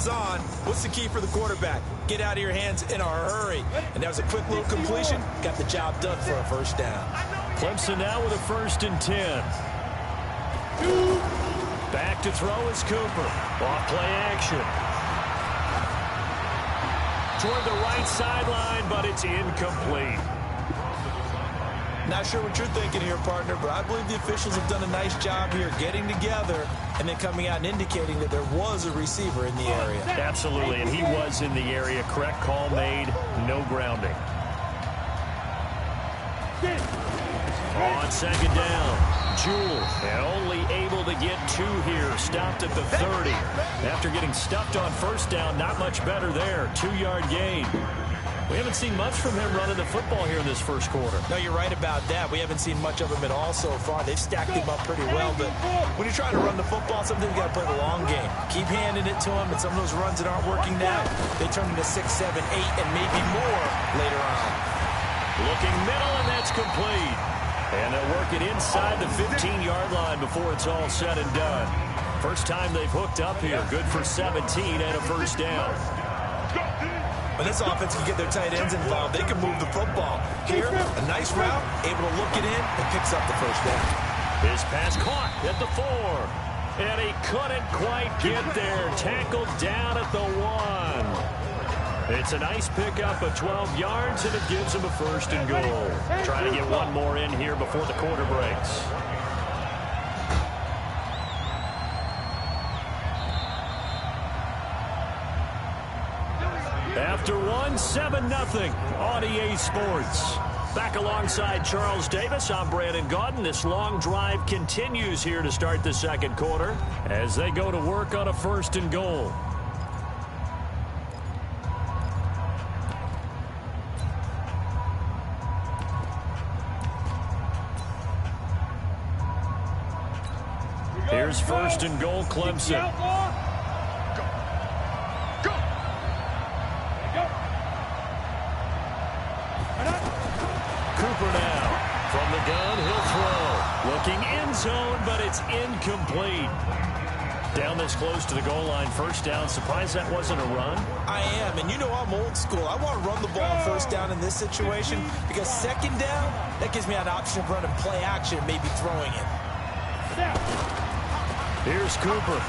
On. What's the key for the quarterback? Get out of your hands in a hurry. And that was a quick little completion. Got the job done for a first down. Clemson now with a 1st and 10. Back to throw is Cooper. Off play action. Toward the right sideline, but it's incomplete. Not sure what you're thinking here, partner, but I believe the officials have done a nice job here getting together and then coming out and indicating that there was a receiver in the area. Absolutely, and he was in the area. Correct call made, no grounding. On 2nd down, Jewell, and only able to get 2 here. Stopped at the 30. After getting stuffed on 1st down, not much better there. 2-yard gain. We haven't seen much from him running the football here in this 1st quarter. No, you're right about that. We haven't seen much of him at all so far. They've stacked him up pretty well, but when you're trying to run the football, sometimes you got to play the long game. Keep handing it to him, and some of those runs that aren't working now, they turn into 6, 7, 8, and maybe more later on. Looking middle, and that's complete. And they'll work it inside the 15-yard line before it's all said and done. First time they've hooked up here. Good for 17 and a 1st down. When this offense can get their tight ends involved, they can move the football. Here, a nice route, able to look it in, and picks up the 1st down. His pass caught at the 4. And he couldn't quite get there. Tackled down at the 1. It's a nice pickup of 12 yards, and it gives him a 1st and goal. Trying to get one more in here before the quarter breaks. After 1, 7-0 on EA Sports. Back alongside Charles Davis, I'm Brandon Gaudin. This long drive continues here to start the 2nd quarter as they go to work on a 1st and goal. Here's 1st and goal, Clemson. Cooper now. From the gun, he'll throw. Looking end zone, but it's incomplete. Down this close to the goal line, 1st down. Surprised that wasn't a run? I am, and you know I'm old school. I want to run the ball 1st down in this situation because 2nd down, that gives me an option of running play action and maybe throwing it. Here's Cooper.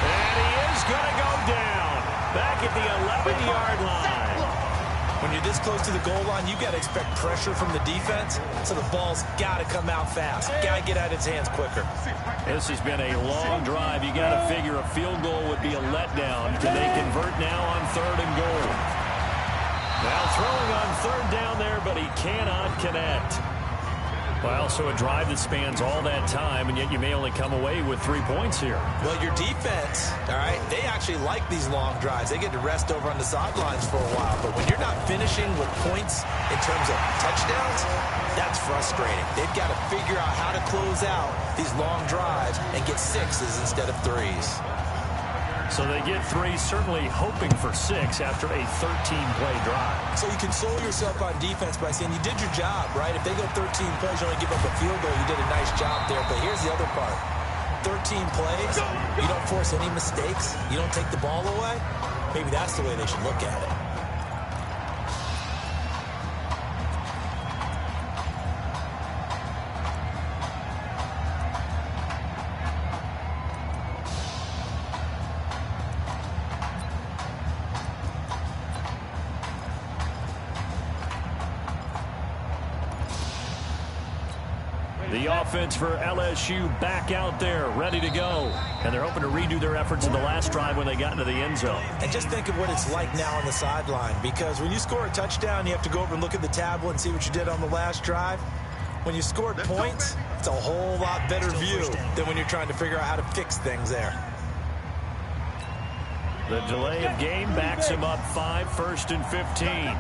And he is going to go down. Back at the 11-yard line. When you're this close to the goal line, you've got to expect pressure from the defense, so the ball's got to come out fast. Got to get out of its hands quicker. This has been a long drive. You got to figure a field goal would be a letdown. Can they convert now on 3rd and goal? Now throwing on 3rd down there, but he cannot connect. Well, so a drive that spans all that time, and yet you may only come away with 3 points here. Well, your defense, all right, they actually like these long drives. They get to rest over on the sidelines for a while. But when you're not finishing with points in terms of touchdowns, that's frustrating. They've got to figure out how to close out these long drives and get 6s instead of 3s. So they get 3, certainly hoping for 6 after a 13-play drive. So you console yourself on defense by saying you did your job, right? If they go 13 plays, you only give up a field goal, you did a nice job there. But here's the other part. 13 plays, you don't force any mistakes, you don't take the ball away. Maybe that's the way they should look at it. The offense for LSU back out there, ready to go. And they're hoping to redo their efforts in the last drive when they got into the end zone. And just think of what it's like now on the sideline, because when you score a touchdown, you have to go over and look at the tablet and see what you did on the last drive. When you scored points, it's a whole lot better view than when you're trying to figure out how to fix things there. The delay of game backs him up 5, 1st and 15.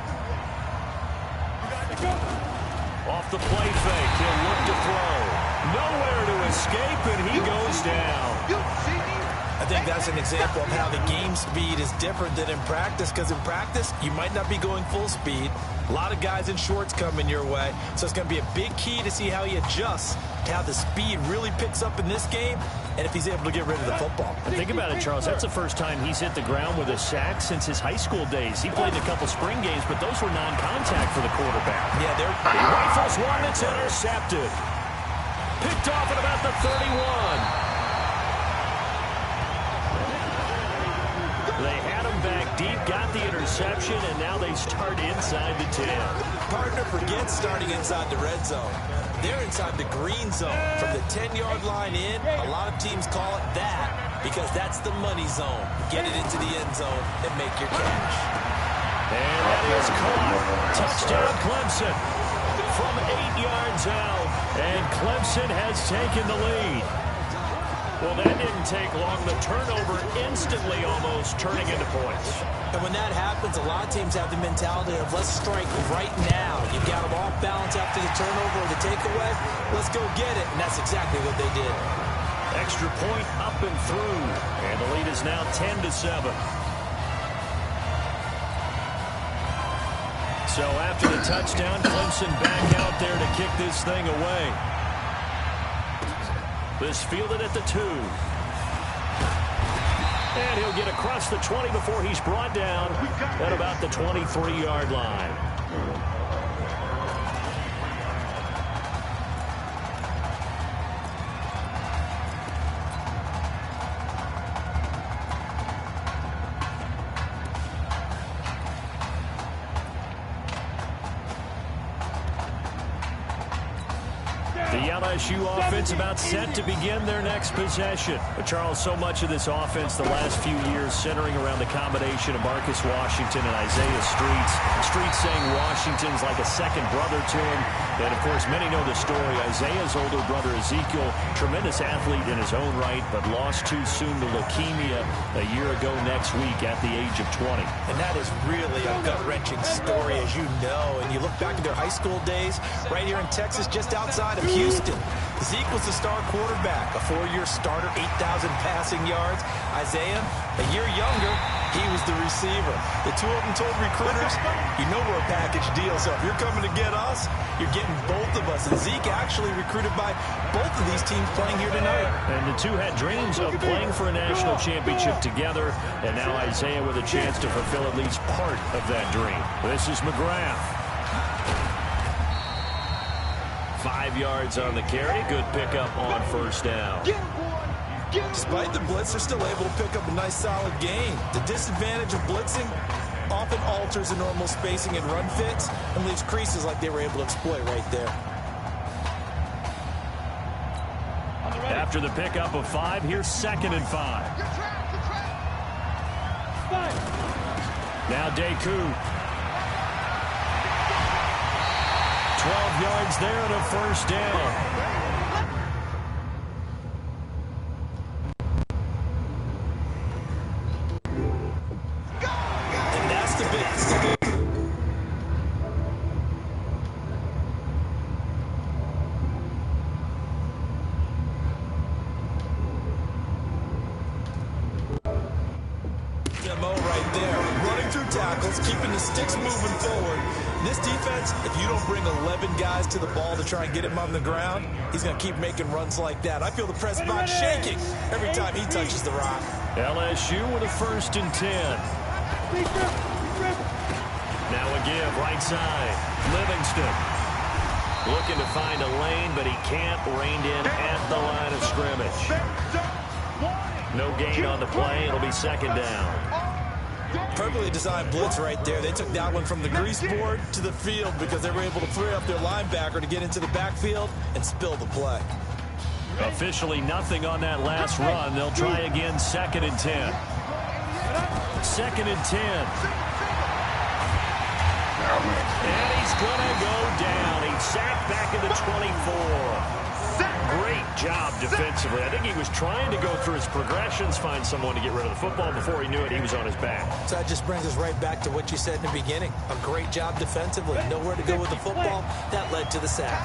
Off the play fake, he'll look to throw. Nowhere to escape, and he goes down. I think that's an example of how the game speed is different than in practice, because in practice, you might not be going full speed. A lot of guys in shorts coming your way, so it's going to be a big key to see how he adjusts how the speed really picks up in this game and if he's able to get rid of the football. And think about it, Charles. That's the first time he's hit the ground with a sack since his high school days. He played in a couple spring games, but those were non-contact for the quarterback. Yeah, he rifles one that's intercepted. Picked off at about the 31. They had him back deep, got the interception, and now they start inside the 10. Partner forgets starting inside the red zone. They're inside the green zone. From the 10-yard line in, a lot of teams call it that because that's the money zone. Get it into the end zone and make your cash. And that is caught. Touchdown, Clemson. From 8 yards out, and Clemson has taken the lead. Well, that didn't take long. The turnover instantly almost turning into points. And when that happens, a lot of teams have the mentality of let's strike right now. You've got them off balance after the turnover or the takeaway. Let's go get it. And that's exactly what they did. Extra point up and through. And the lead is now 10-7. So after the touchdown, Clemson back out there to kick this thing away. This fielded at the 2. And he'll get across the 20 before he's brought down at about the 23-yard line. The LSU offense about set to begin their next possession. But Charles, so much of this offense the last few years centering around the combination of Marcus Washington and Isaiah Streets. Streets saying Washington's like a second brother to him. And, of course, many know the story. Isaiah's older brother, Ezekiel, tremendous athlete in his own right, but lost too soon to leukemia a year ago next week at the age of 20. And that is really a gut-wrenching story, as you know. And you look back at their high school days right here in Texas, just outside of Houston. Zeke was the star quarterback, a 4-year starter, 8,000 passing yards. Isaiah, a year younger, he was the receiver. The two of them told recruiters, you know we're a package deal, so if you're coming to get us, you're getting both of us. And Zeke actually recruited by both of these teams playing here tonight. And the two had dreams of playing for a national championship together, and now Isaiah with a chance to fulfill at least part of that dream. This is McGrath. 5 yards on the carry. Good pickup on first down. Despite the blitz, they're still able to pick up a nice solid gain. The disadvantage of blitzing often alters the normal spacing and run fits and leaves creases like they were able to exploit right there. After the pickup of 5, here's 2nd and 5. Now Deku. 12 yards there and a first down. And that's the big. MO right there. Running through tackles, keeping the sticks moving forward. This defense, if you don't bring 11 guys to the ball to try and get him on the ground, he's going to keep making runs like that. I feel the press box shaking every time he touches the rock. LSU with a 1st and 10. Now a give, right side. Livingston looking to find a lane, but he can't. Reined in at the line of scrimmage. No gain on the play. It'll be 2nd down. Perfectly designed blitz right there. They took that one from the grease board to the field because they were able to free up their linebacker to get into the backfield and spill the play. Officially nothing on that last run. They'll try again, 2nd and 10. 2nd and 10. And he's going to go down. He's sacked back at the 24. Great job defensively. I think he was trying to go through his progressions, find someone to get rid of the football. Before he knew it, he was on his back. So that just brings us right back to what you said in the beginning. A great job defensively. Nowhere to go with the football. That led to the sack.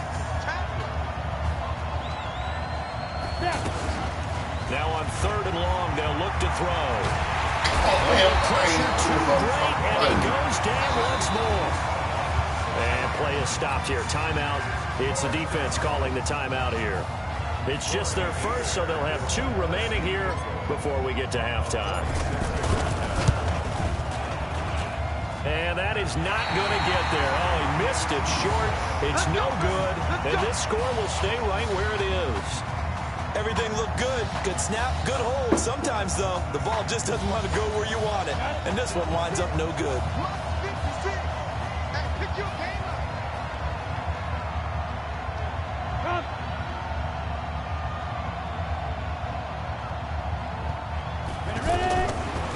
Now on 3rd and long, they'll look to throw. Pressure too great, and he goes down once more. And play is stopped here. Timeout. It's the defense calling the timeout here. It's just their first, so they'll have 2 remaining here before we get to halftime. And that is not going to get there. Oh, he missed it short. It's no good. And this score will stay right where it is. Everything looked good. Good snap, good hold. Sometimes, though, the ball just doesn't want to go where you want it. And this one winds up no good.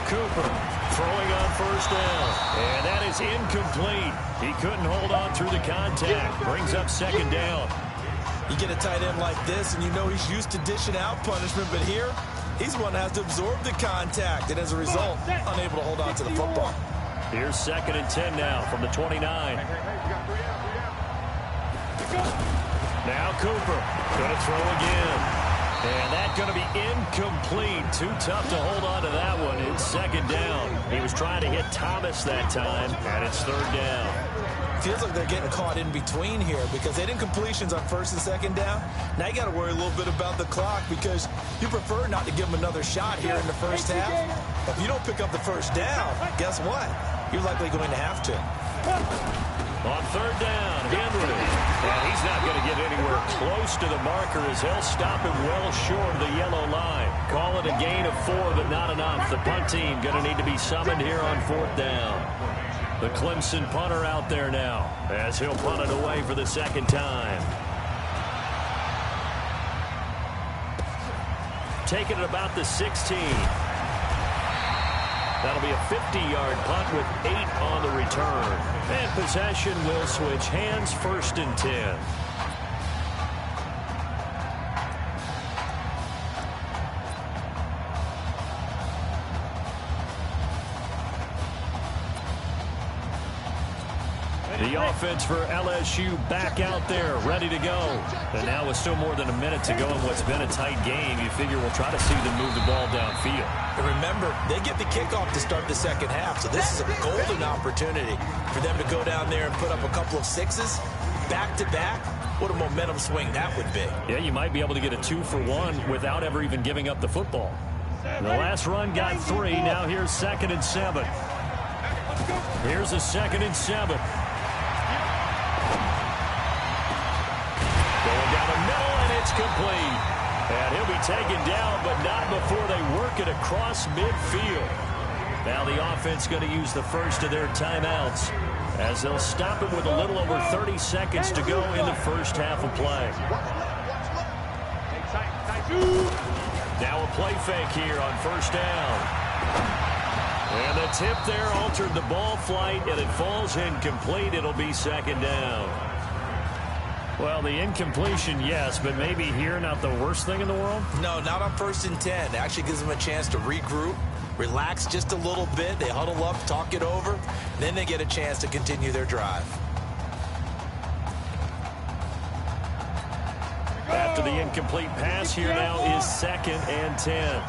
Cooper throwing on first down. And that is incomplete. He couldn't hold on through the contact. Brings up second down. You get a tight end like this, and you know he's used to dishing out punishment, but here, he's one that has to absorb the contact, and as a result, unable to hold on to the football. Here's 2nd and 10 now from the 29. Now Cooper going to throw again. And that's going to be incomplete. Too tough to hold on to that one. It's 2nd down. He was trying to hit Thomas that time, and it's 3rd down. Feels like they're getting caught in between here because they didn't completions on 1st and 2nd down. Now you got to worry a little bit about the clock because you prefer not to give them another shot here in the first half. If you don't pick up the first down, guess what? You're likely going to have to. On 3rd down, Henry. And he's not going to get anywhere close to the marker as he'll stop him well short of the yellow line. Call it a gain of 4, but not enough. The punt team going to need to be summoned here on 4th down. The Clemson punter out there now as he'll punt it away for the 2nd time. Taking it about the 16. That'll be a 50-yard punt with 8 on the return. And possession will switch hands, 1st and 10. The offense for LSU back out there, ready to go. And now with still more than a minute to go in what's been a tight game, you figure we'll try to see them move the ball downfield. And remember, they get the kickoff to start the 2nd half, so this is a golden opportunity for them to go down there and put up a couple of 6s back-to-back. What a momentum swing that would be. Yeah, you might be able to get a 2-for-1 without ever even giving up the football. The last run got 3. Now here's 2nd and 7. Here's a 2nd and 7. Going down the middle, and it's complete. And he'll be taken down, but not before they work it across midfield. Now the offense going to use the first of their timeouts as they'll stop it with a little over 30 seconds to go in the first half of play. Now a play fake here on 1st down. And the tip there altered the ball flight, and it falls incomplete. It'll be 2nd down. Well, the incompletion, yes, but maybe here not the worst thing in the world? No, not on 1st and 10. It actually gives them a chance to regroup, relax just a little bit. They huddle up, talk it over, then they get a chance to continue their drive. After the incomplete pass, here now is 2nd and 10.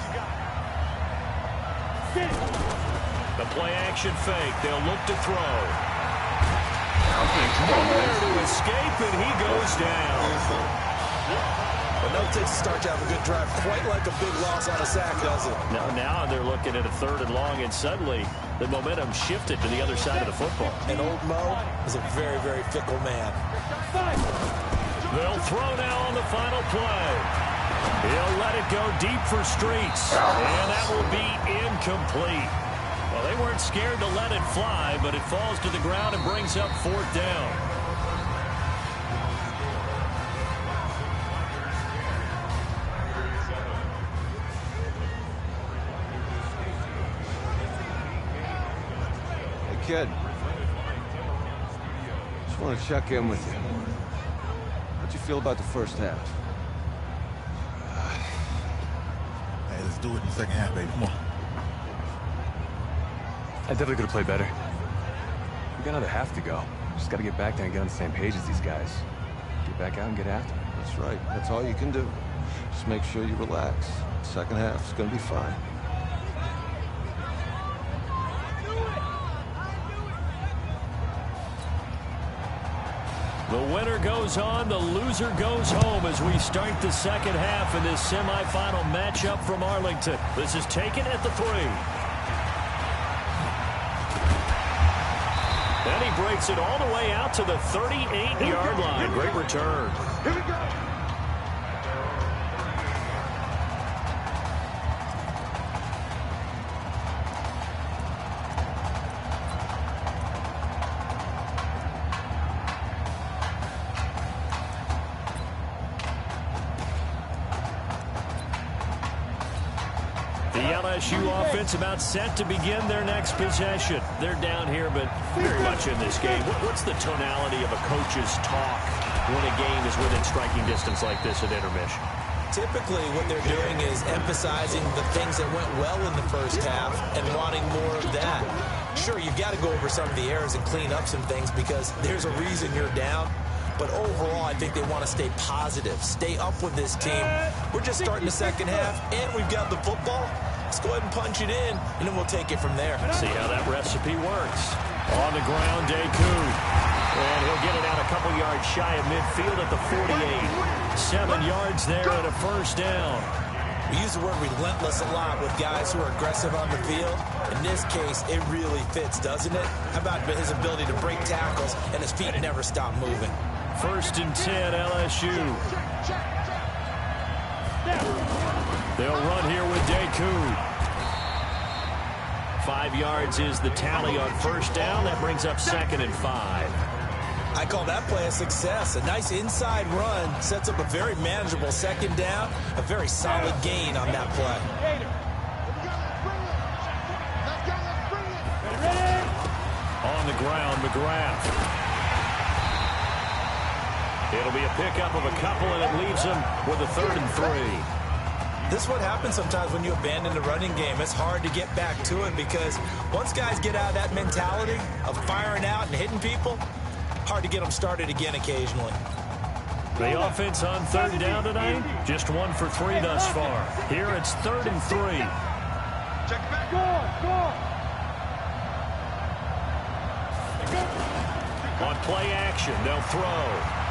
The play action fake. They'll look to throw. Nowhere to escape, and he goes down. But no, it takes a start to have a good drive. Quite like a big loss on a sack, does it? Now they're looking at a 3rd and long, and suddenly the momentum shifted to the other side of the football. And old Mo is a very, very fickle man. They'll throw now on the final play. He'll let it go deep for Streets, and that will be incomplete. Well, they weren't scared to let it fly, but it falls to the ground and brings up 4th down. Hey, kid. Just want to check in with you. How'd you feel about the first half? Hey, let's do it in the 2nd half, baby. Come on. I definitely could have played better. We got another half to go. Just got to get back there and get on the same page as these guys. Get back out and get after it. That's right. That's all you can do. Just make sure you relax. The 2nd half is going to be fine. The winner goes on, the loser goes home as we start the second half in this semifinal matchup from Arlington. This is taken at the 3. And he breaks it all the way out to the 38-yard line. Great return. Here we go. LSU offense about set to begin their next possession. They're down here, but very much in this game. What's the tonality of a coach's talk when a game is within striking distance like this at intermission? Typically, what they're doing is emphasizing the things that went well in the first half and wanting more of that. Sure, you've got to go over some of the errors and clean up some things because there's a reason you're down. But overall, I think they want to stay positive, stay up with this team. We're just starting the second half, and we've got the football. Let's go ahead and punch it in, and then we'll take it from there. See how that recipe works. On the ground, Deku. And he'll get it out a couple yards shy of midfield at the 48. 7 yards there and a first down. We use the word relentless a lot with guys who are aggressive on the field. In this case, it really fits, doesn't it? How about his ability to break tackles and his feet never stop moving? 1st and 10, LSU. They'll run here with Deku. 5 yards is the tally on first down. That brings up 2nd and 5. I call that play a success. A nice inside run sets up a very manageable second down. A very solid gain on that play. On the ground, McGrath. It'll be a pickup of a couple, and it leaves him with a 3rd and 3. This is what happens sometimes when you abandon the running game. It's hard to get back to it because once guys get out of that mentality of firing out and hitting people, hard to get them started again occasionally. The offense on 3rd down tonight, just 1 for 3 thus far. Here it's 3rd and 3. Check back. Go. On play action, they'll throw.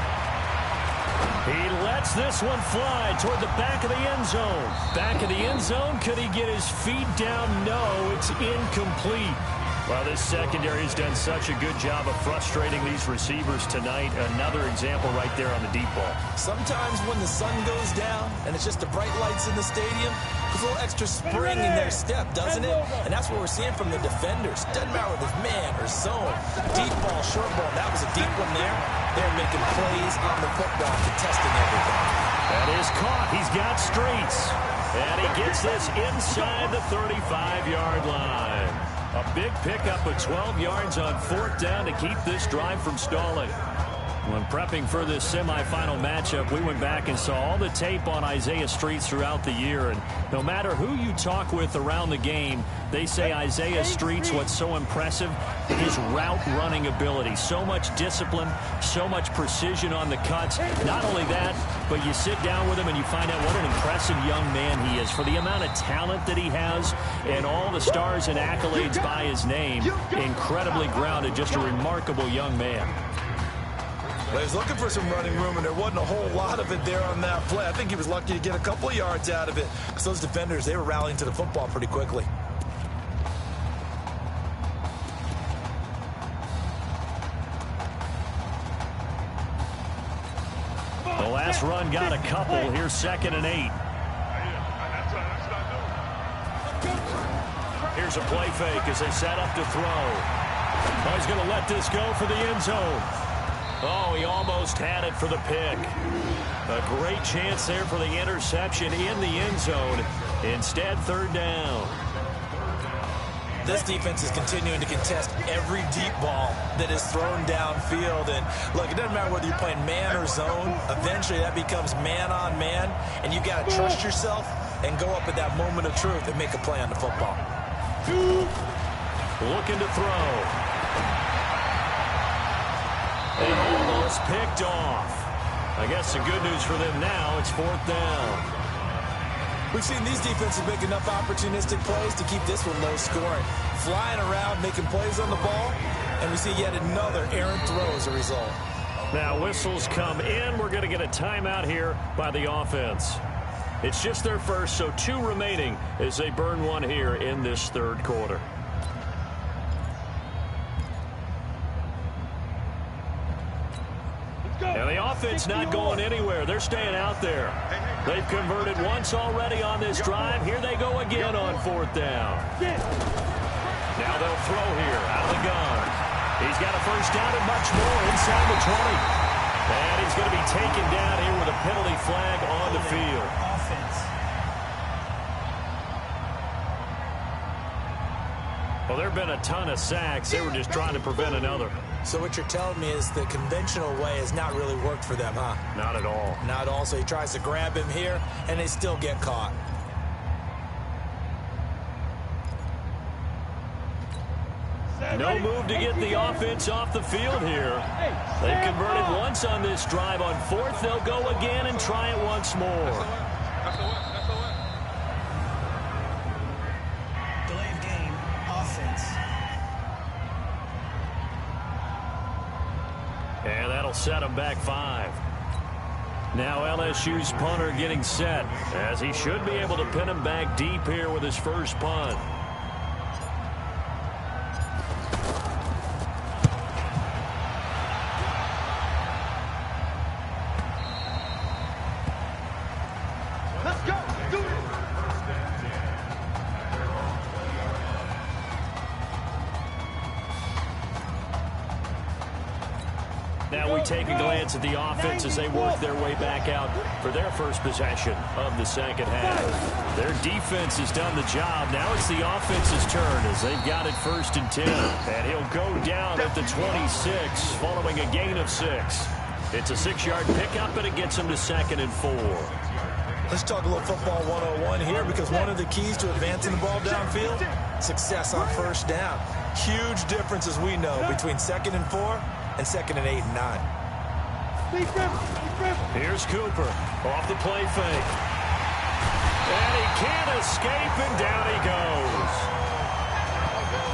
He lets this one fly toward the back of the end zone. Back of the end zone, could he get his feet down? No, it's incomplete. Well, this secondary has done such a good job of frustrating these receivers tonight. Another example right there on the deep ball. Sometimes when the sun goes down and it's just the bright lights in the stadium, there's a little extra spring in their step, doesn't it? And that's what we're seeing from the defenders. Doesn't matter whether it's man or zone. Deep ball, short ball, that was a deep one there. They're making plays on the football, contesting everything. That is caught. He's got streets. And he gets this inside the 35-yard line. A big pickup of 12 yards on 4th down to keep this drive from stalling. When prepping for this semifinal matchup, we went back and saw all the tape on Isaiah Streets throughout the year. And no matter who you talk with around the game, they say Isaiah Streets, what's so impressive, his route running ability. So much discipline, so much precision on the cuts. Not only that, but you sit down with him and you find out what an impressive young man he is. For the amount of talent that he has and all the stars and accolades by his name, incredibly grounded, just a remarkable young man. Well, he was looking for some running room, and there wasn't a whole lot of it there on that play. I think he was lucky to get a couple of yards out of it because those defenders, they were rallying to the football pretty quickly. The last run got a couple. Here's 2nd and 8. Here's a play fake as they set up to throw. Oh, he's going to let this go for the end zone. Oh, he almost had it for the pick. A great chance there for the interception in the end zone. Instead, 3rd down. This defense is continuing to contest every deep ball that is thrown downfield. And, look, it doesn't matter whether you're playing man or zone. Eventually, that becomes man on man. And you've got to trust yourself and go up at that moment of truth and make a play on the football. Looking to throw. And almost picked off. I guess the good news for them now, it's 4th down. We've seen these defenses make enough opportunistic plays to keep this one low scoring. Flying around, making plays on the ball, and we see yet another errant throw as a result. Now whistles come in. We're going to get a timeout here by the offense. It's just their first, so 2 remaining as they burn one here in this third quarter. And the offense not going anywhere. They're staying out there. They've converted once already on this drive. Here they go again on 4th down. Now they'll throw here out of the gun. He's got a first down and much more inside the 20. And he's going to be taken down here with a penalty flag on the field. Well, there have been a ton of sacks. They were just trying to prevent another. So what you're telling me is the conventional way has not really worked for them, huh? Not at all. Not at all. So he tries to grab him here, and they still get caught. No move to get the offense off the field here. They've converted once on this drive. On 4th, they'll go again and try it once more. Delay of game, offense. And that'll set them back 5. Now LSU's punter getting set, as he should be able to pin him back deep here with his first punt. Now we take a glance at the offense as they work their way back out for their first possession of the second half. Their defense has done the job. Now it's the offense's turn as they've got it 1st and 10. And he'll go down at the 26 following a gain of 6. It's a 6-yard pickup, and it gets him to 2nd and 4. Let's talk a little football 101 here, because one of the keys to advancing the ball downfield, success on 1st down. Huge difference, as we know, between 2nd and 4 and 2nd and 8 and 9. Here's Cooper off the play fake. And he can't escape, and down he goes.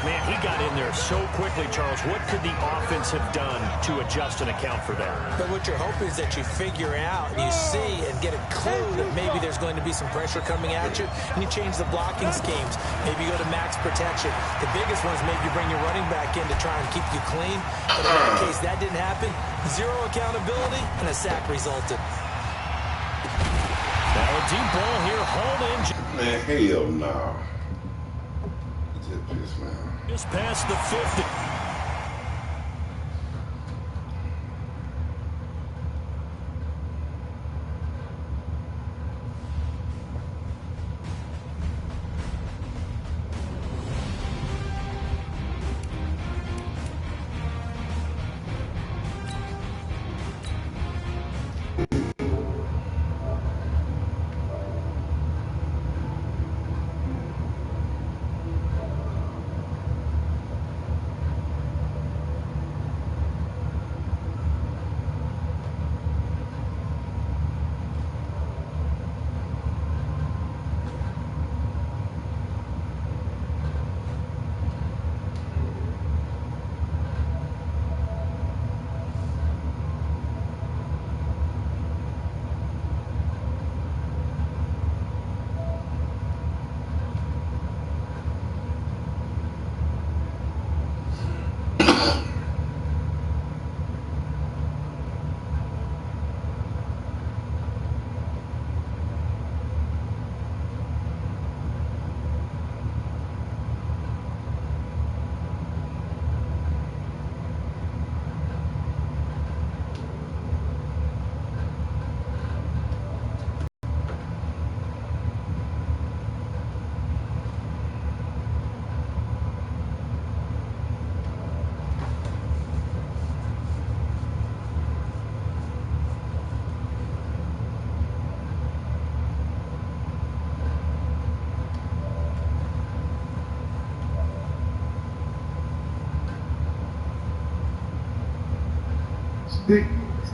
Man, he got in there so quickly, Charles. What could the offense have done to adjust and account for that? But what you're hoping is that you figure out and you see and get a clue that maybe there's going to be some pressure coming at you, and you change the blocking schemes. Maybe you go to max protection. The biggest one is maybe you bring your running back in to try and keep you clean. But in that case, that didn't happen. 0 accountability, and a sack resulted. Now a deep ball here, hauled in. Man, hell no. Just piss, man. Just past the 50.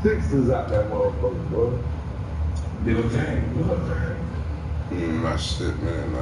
Sticks is out that motherfucker, boy. Little thing, little thing. My shit, man.